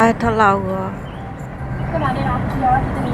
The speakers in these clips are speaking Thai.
ai thọ lâu rồi cái nào đây đó giờ thì tôi đi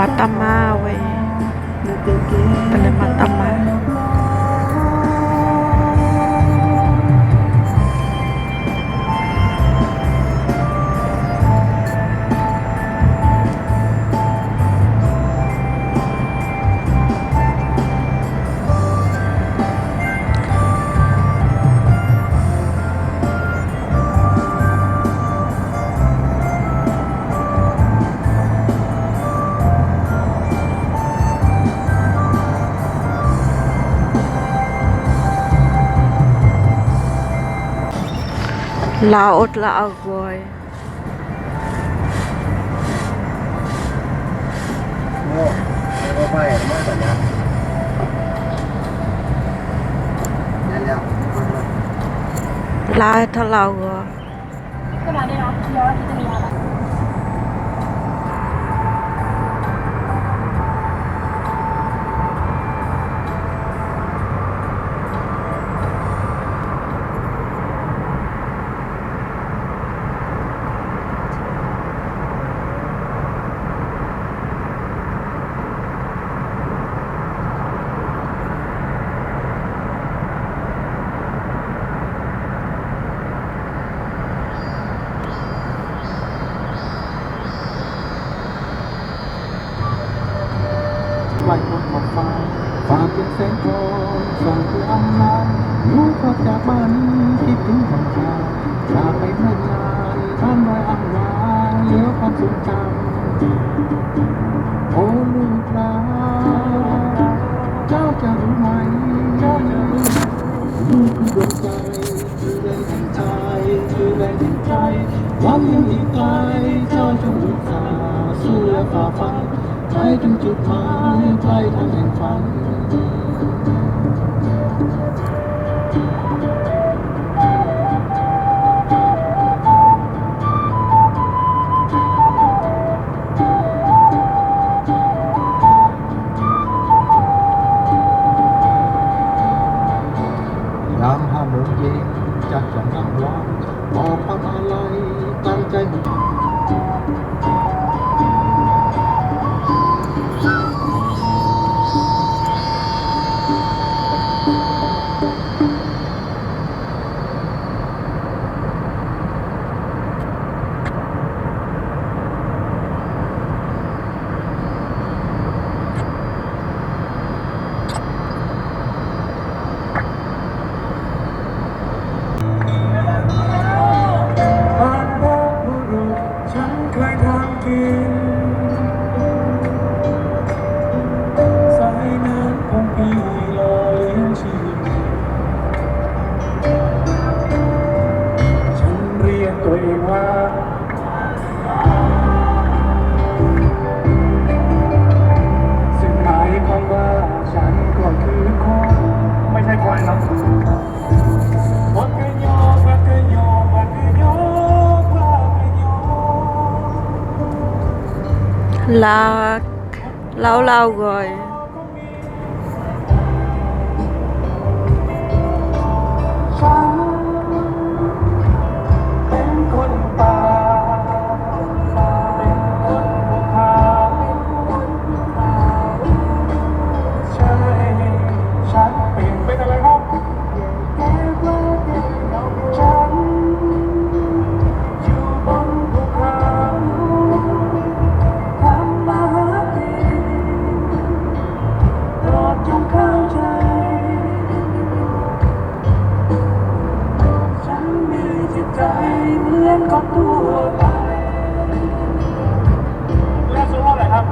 Matama we Pala matama laot la agoy Có phải nó cả nhà. Nhanh la thọ lâu rồi cái nào đây đó giờ thì tôi điไว้บนขอบฟ้าฝากเป็นแสงทองส่องคืออำลาหนูพอจากบ้านคิดถึงวันเก่าจากไปเมื่อนานบ้านรอยอ่างวางเหลือความทรงจำโอ้ลูกหลานเจ้าจะรู้ไหมลูกคือดวงใจคือแรงแห่งใจคือแรงแห่งใจวันยังอีกไกลเจ้าจงอุตส่าห์สู้และฝ่าฟันไปถึงจุดหมายปลายทางแห่งฝันยาม5 โมงเย็นจากจะนั่งรอบอกความอาลัยตั้งใจบุญตัวเองว่าซึ่งหมายความว่าฉันก็คือคนไม่ใช่ควายนะวัดกะยอวัดกะยอวัดกะยอวัดกะยอ là lâu lâu rồi ฉันเปลี่ยนเป็นอะไรครับ และซูโม่หน่อยครับ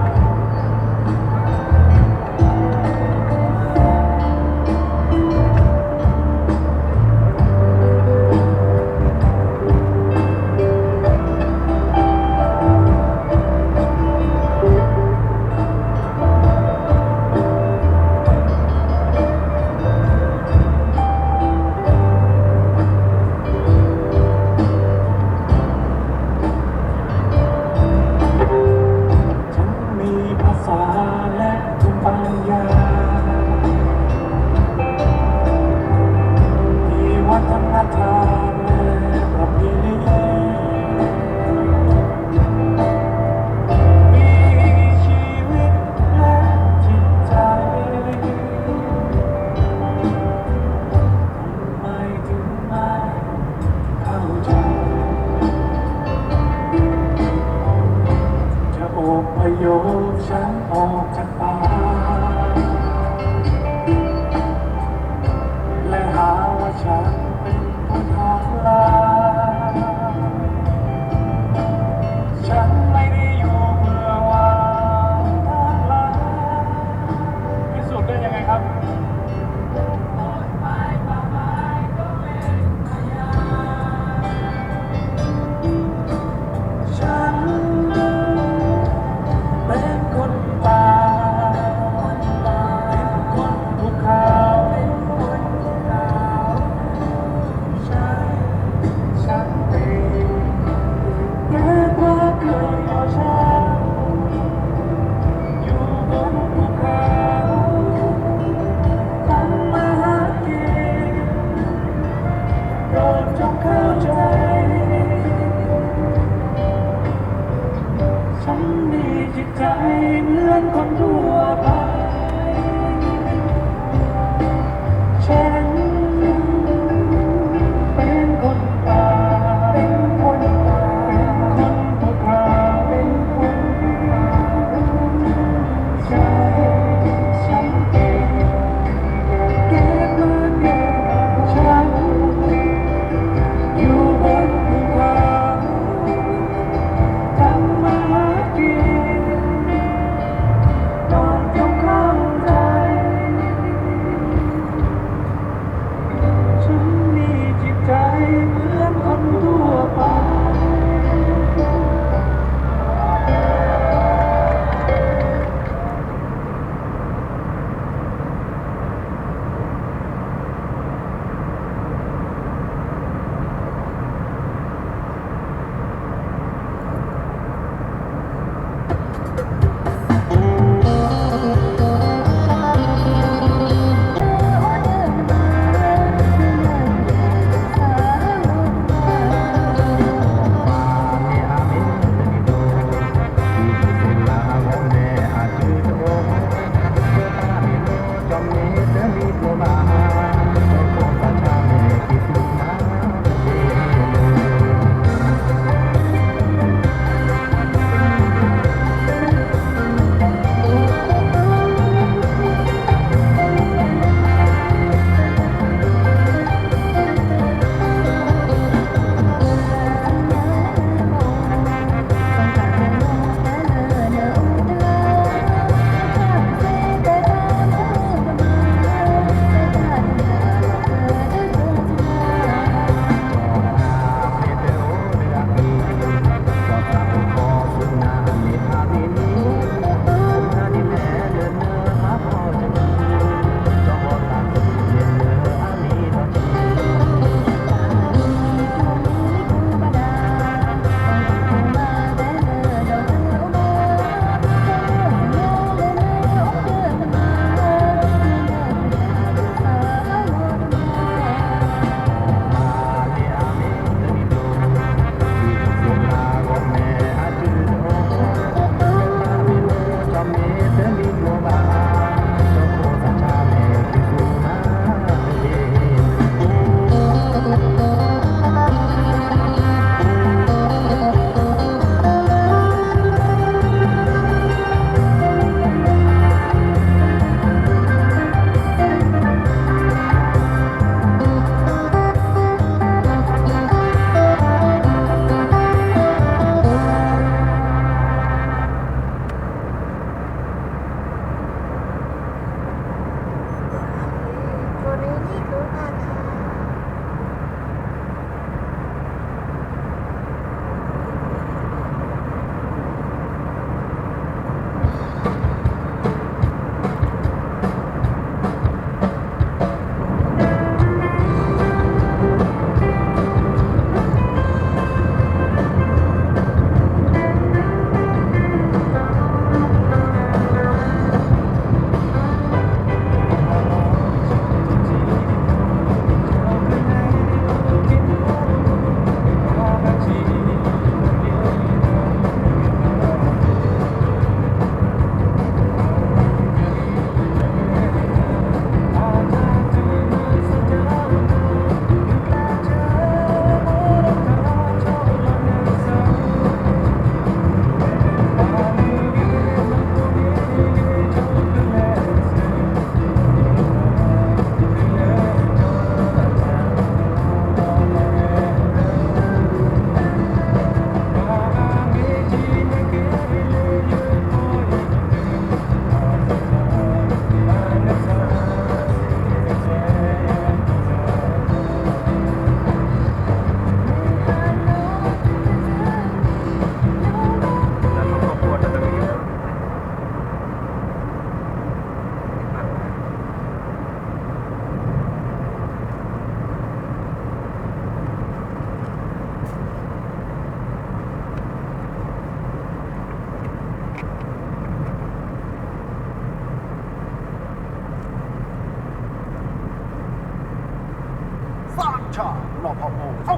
ชาหลอกพ่อโมเอ้า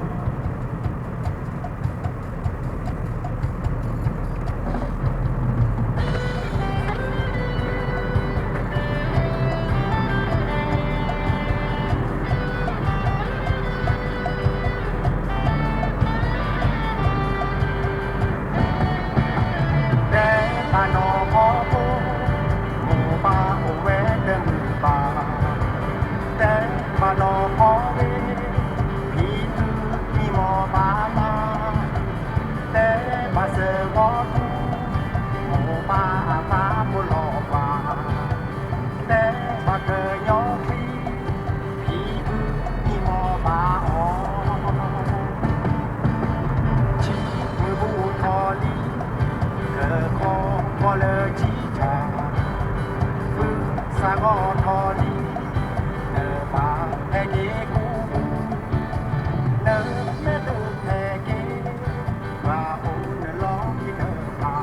แต่ปานอพ่อโมโมบ้าโอแวเดินป่าแต่ปานอพ่อเวพี่คือมีหมอบาลาแต่บาเซวอทูโมบ้าฟ้าบุลอฟ้าแต่บาเกยยอฟีพี่คือมีหมอบาออชีมือบูทอลีเกอคอพอเลอจีจาฟื้นสางอทอลีเนอบาแห่เกกูเนอแม่ตึกแห่เกว่าโอเนอร้องที่เนอพา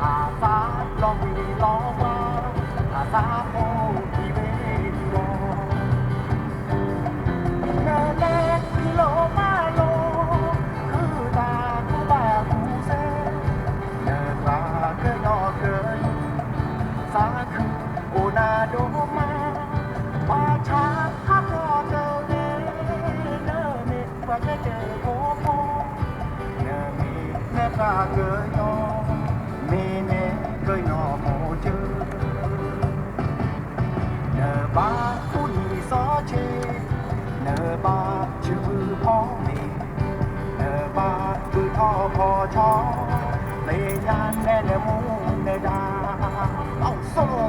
อาสาลองวีลองว่าอาสาโอที่เวทีวอเนอแลกที่โลมาโลคือตาคูบาคูเซเนอกลาเกยนอเกยสาคือโอนาโดมาว่าชาฮักรอเจอเนเนอเมว่าแค่เจอโอโพเนอมีแม่ปลาเกยนอมีเนเกยนอโมเจอเนอบาผู้นี้ซอเชเนอบาชื่อพ่อเมเนอบาคือท่อพอชอเลยยานแน่เนมูเนดาเอาโซโล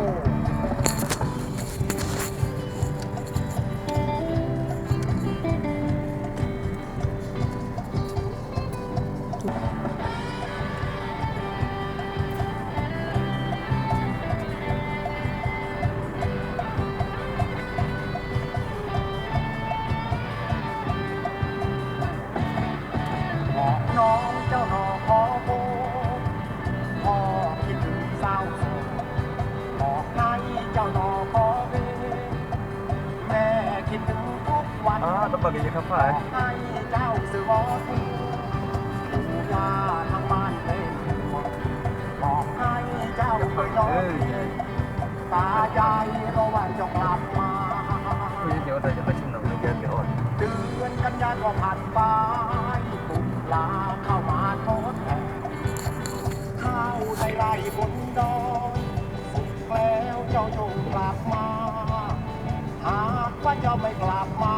บอกน้องเจ้าหนอขอโบพ่อคิดถึงเศร้าโศกบอกให้เจ้าหนอขอเวแม่คิดถึงทุกวัน ต้องบอกอย่างนี้ครับ บ ฝ่า อย กให้เจ้าสื่อวอทูผู้ว่าทางบ้านเป็นห่วงบอกให้เจ้าไปรอเพียงตายายรอวันจะกลับมา คุยเดี๋ยวเราจะไปชุมนุมในเดือนเดียวอ่อน เดือนกันยายนก็ผ่านไปตุลาเข้ามาทดแทนข้าวในไร่บนดอยสุกแล้วเจ้าจงกลับมาหากว่าเจ้าไม่กลับมา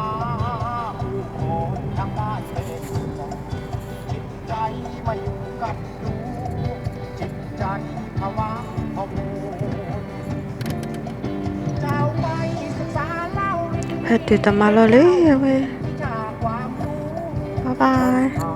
ผู้คนทางบ้านเป็นห่วงจิตใจไม่อยู่กับดูจิตใจภาวะพะวงเจ้าไปศึกษาเล่าเรียน Hãy subscribe cho kênh Ghiền Mì Gõ để không bỏ lỡ những video hấp dẫn. จากความรู้ Bye bye. เอา